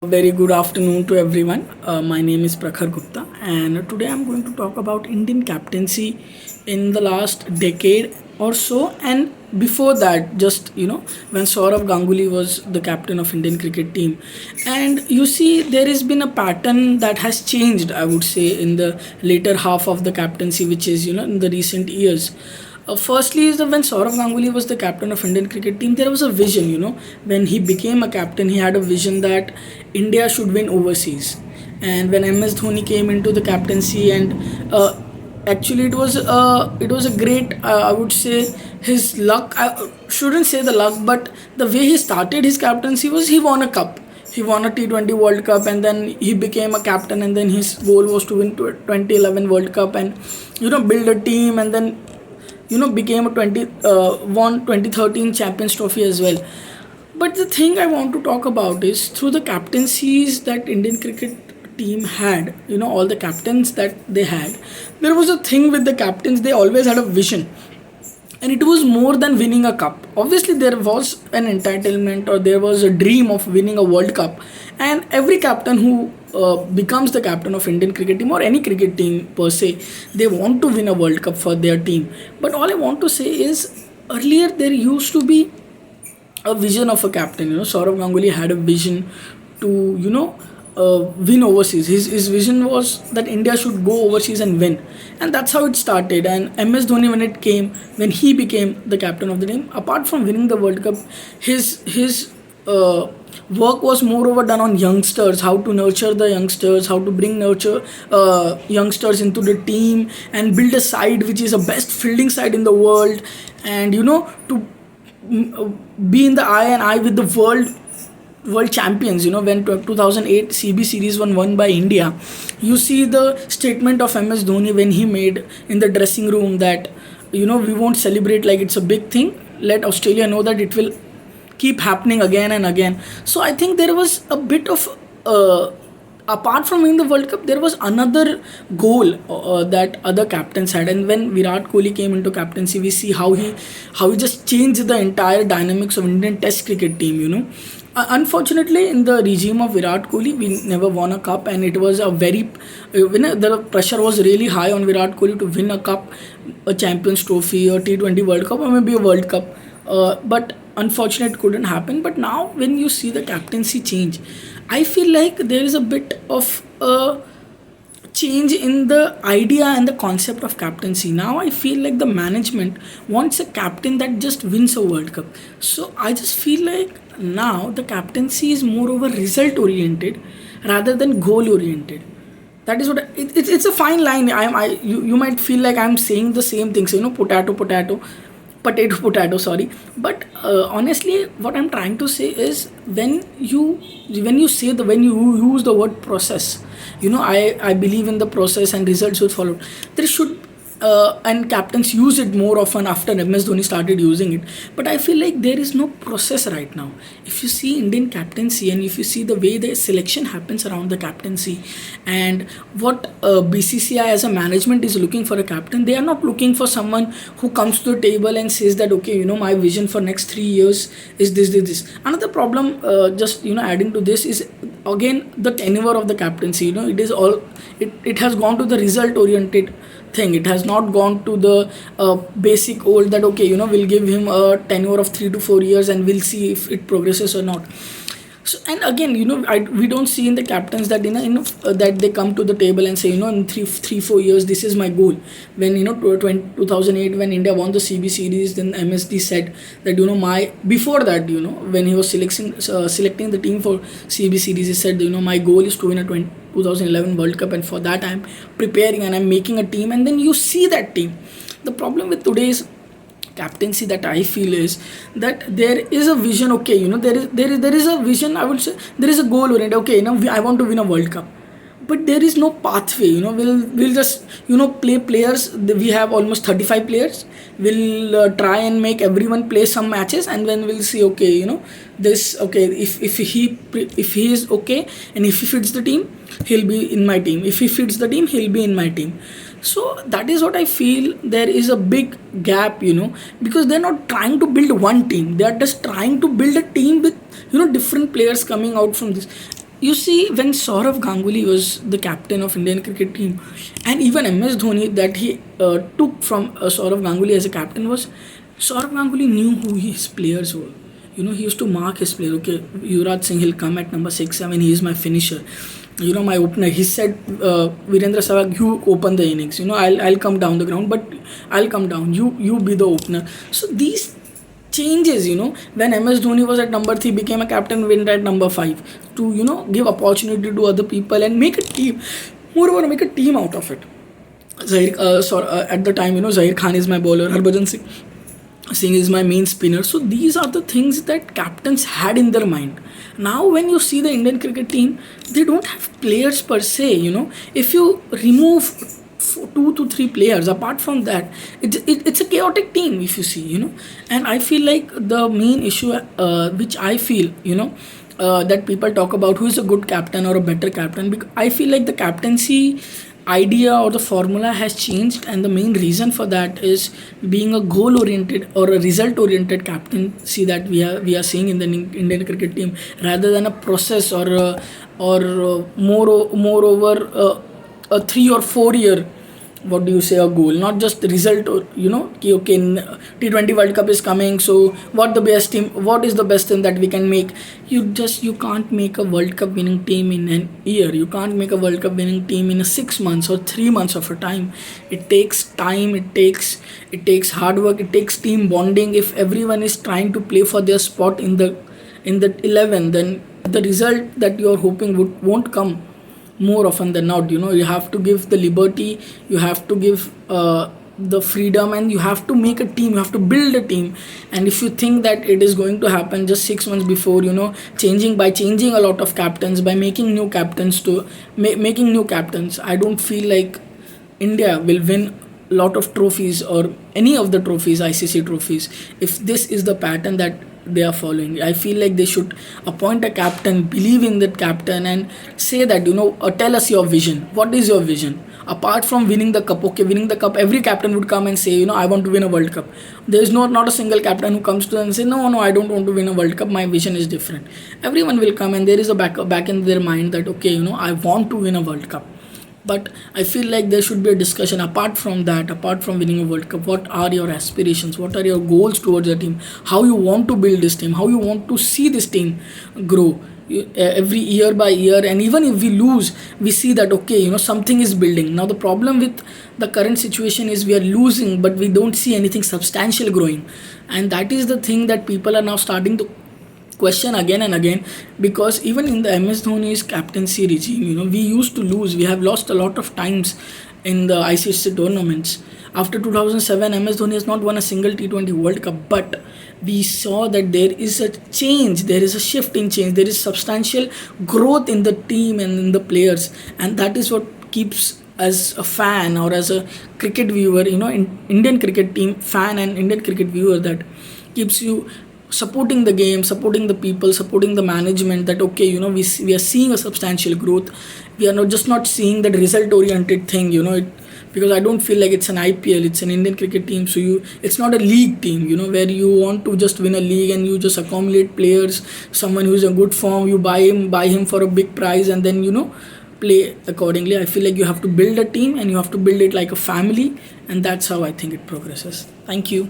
Very good afternoon to everyone. My name is Prakhar Gupta, and today I'm going to talk about Indian captaincy in the last decade or so. And before that, just when Saurav Ganguly was the captain of Indian cricket team, and you see there has been a pattern that has changed. I would say in the later half of the captaincy, which is in the recent years. Firstly, is that when Saurav Ganguly was the captain of Indian cricket team, there was a vision. When he became a captain, he had a vision that India should win overseas. And when MS Dhoni came into the captaincy, and actually it was a great, I would say, his luck. I shouldn't say the luck, but the way he started his captaincy was he won a cup. He won a T20 World Cup, and then he became a captain, and then his goal was to win 2011 World Cup, and build a team, and then became a 2013 Champions Trophy as well. But the thing I want to talk about is through the captaincies that Indian cricket team had, all the captains that they had, there was a thing with the captains. They always had a vision, and it was more than winning a cup. Obviously there was an entitlement, or there was a dream of winning a World Cup, and every captain who becomes the captain of Indian cricket team or any cricket team per se, they want to win a World Cup for their team. But all I want to say is, earlier there used to be a vision of a captain. Saurav Ganguly had a vision to win overseas. His vision was that India should go overseas and win, and that's how it started. And MS Dhoni, when he became the captain of the team, apart from winning the World Cup, his work was moreover done on youngsters, how to nurture the youngsters, how to bring nurture youngsters into the team and build a side which is the best fielding side in the world, and to be in the eye and eye with the world champions. When 2008 CB series won by India, you see the statement of MS Dhoni when he made in the dressing room that we won't celebrate like it's a big thing. Let Australia know that it will keep happening again and again. So I think there was a bit of apart from winning the World Cup, there was another goal that other captains had. And when Virat Kohli came into captaincy, we see how he just changed the entire dynamics of Indian Test cricket team. Unfortunately, in the regime of Virat Kohli, we never won a cup, and it was a very the pressure was really high on Virat Kohli to win a cup, a Champions Trophy, or T20 World Cup, or maybe a World Cup. But unfortunately, it couldn't happen. But now, when you see the captaincy change, I feel like there is a bit of a change in the idea and the concept of captaincy. Now I feel like the management wants a captain that just wins a World Cup. So I just feel like now the captaincy is more over result oriented rather than goal oriented. That is what it's a fine line. You might feel like I'm saying the same things, potato, sorry. But honestly, what I'm trying to say is, when you use the word process, I believe in the process and results should follow. There should and captains use it more often after MS Dhoni started using it. But I feel like there is no process right now. If you see Indian captaincy, and if you see the way the selection happens around the captaincy, and what BCCI as a management is looking for a captain, they are not looking for someone who comes to the table and says that, okay, my vision for next 3 years is this. Another problem, just adding to this, is again the tenure of the captaincy. It is all it has gone to the result oriented thing. It has not gone to the basic old that, okay, we'll give him a tenure of 3 to 4 years and we'll see if it progresses or not. So, and again, we don't see in the captains that that they come to the table and say, in 3 4 years, this is my goal. When 2008, when India won the CB series, then MSD said that, my before that, when he was selecting the team for CB series, he said, my goal is to win a 2011 World Cup, and for that I'm preparing and I'm making a team. And then you see that team. The problem with today's captaincy that I feel is that there is a vision. Okay, there is a vision. I would say there is a goal oriented. Okay, I want to win a World Cup, but there is no pathway. We'll just play players. We have almost 35 players. We'll try and make everyone play some matches, and then we'll see. Okay, this, okay, if he is okay, and if he fits the team, he'll be in my team. If he fits the team, he'll be in my team. So that is what I feel. There is a big gap, because they're not trying to build one team. They are just trying to build a team with different players coming out from this. you see, when Saurav Ganguly was the captain of Indian cricket team, and even MS Dhoni that he took from Saurav Ganguly as a captain, was Saurav Ganguly knew who his players were. He used to mark his players. Okay, Yuvraj Singh, he'll come at number 6, 7. He is my finisher. My opener. He said, Virendra Sehwag, you open the innings. I'll come down the ground, but I'll come down. You be the opener. So these changes, when MS Dhoni was at number 3, became a captain, went at number 5, to give opportunity to other people and make a team. Moreover, make a team out of it. At the time, Zahir Khan is my bowler, Harbhajan Singh is my main spinner. So these are the things that captains had in their mind. Now, when you see the Indian cricket team, they don't have players per se. If you remove 2 to 3 players, apart from that, it's a chaotic team. If you see, and I feel like the main issue, which I feel, that people talk about who is a good captain or a better captain, because I feel like the captaincy idea or the formula has changed, and the main reason for that is being a goal oriented or a result oriented captaincy that we are seeing in the Indian cricket team, rather than a process moreover a 3 or 4 year, what do you say, a goal, not just the result. Or okay, T20 World Cup is coming, so what is the best team that we can make? You can't make a World Cup winning team in an year. You can't make a World Cup winning team in a 6 months or 3 months of a time. It takes time, it takes hard work, it takes team bonding. If everyone is trying to play for their spot in the 11, then the result that you're hoping won't come more often than not. You have to give the liberty, you have to give the freedom, and you have to make a team, you have to build a team. And if you think that it is going to happen just 6 months before, changing a lot of captains, by making new captains, I don't feel like India will win a lot of trophies, or any of the trophies, ICC trophies, if this is the pattern that they are following. I feel like they should appoint a captain, believe in that captain, and say that, tell us your vision. What is your vision? Apart from winning the cup, okay, winning the cup, every captain would come and say, I want to win a World Cup. There is not a single captain who comes to them and say, no, I don't want to win a World Cup. My vision is different. Everyone will come, and there is a back in their mind that, okay, I want to win a World Cup. But I feel like there should be a discussion apart from that, apart from winning a World Cup. What are your aspirations? What are your goals towards the team? How you want to build this team? How you want to see this team grow? Every year by year, and even if we lose, we see that, okay, something is building. Now the problem with the current situation is we are losing, but we don't see anything substantial growing, and that is the thing that people are now starting to question again and again. Because even in the MS Dhoni's captaincy regime, we used to lose. We have lost a lot of times in the ICC tournaments. After 2007, MS Dhoni has not won a single T20 World Cup, but we saw that there is a change, there is a shift in change, there is substantial growth in the team and in the players, and that is what keeps, as a fan or as a cricket viewer, Indian cricket team fan and Indian cricket viewer, that keeps you supporting the game, supporting the people, supporting the management, that, okay, we are seeing a substantial growth. We are not seeing that result oriented thing, because I don't feel like it's an IPL, it's an Indian cricket team. So it's not a league team, where you want to just win a league and you just accumulate players. Someone who's in good form, you buy him for a big price, and then play accordingly. I feel like you have to build a team, and you have to build it like a family, and that's how I think it progresses. Thank you.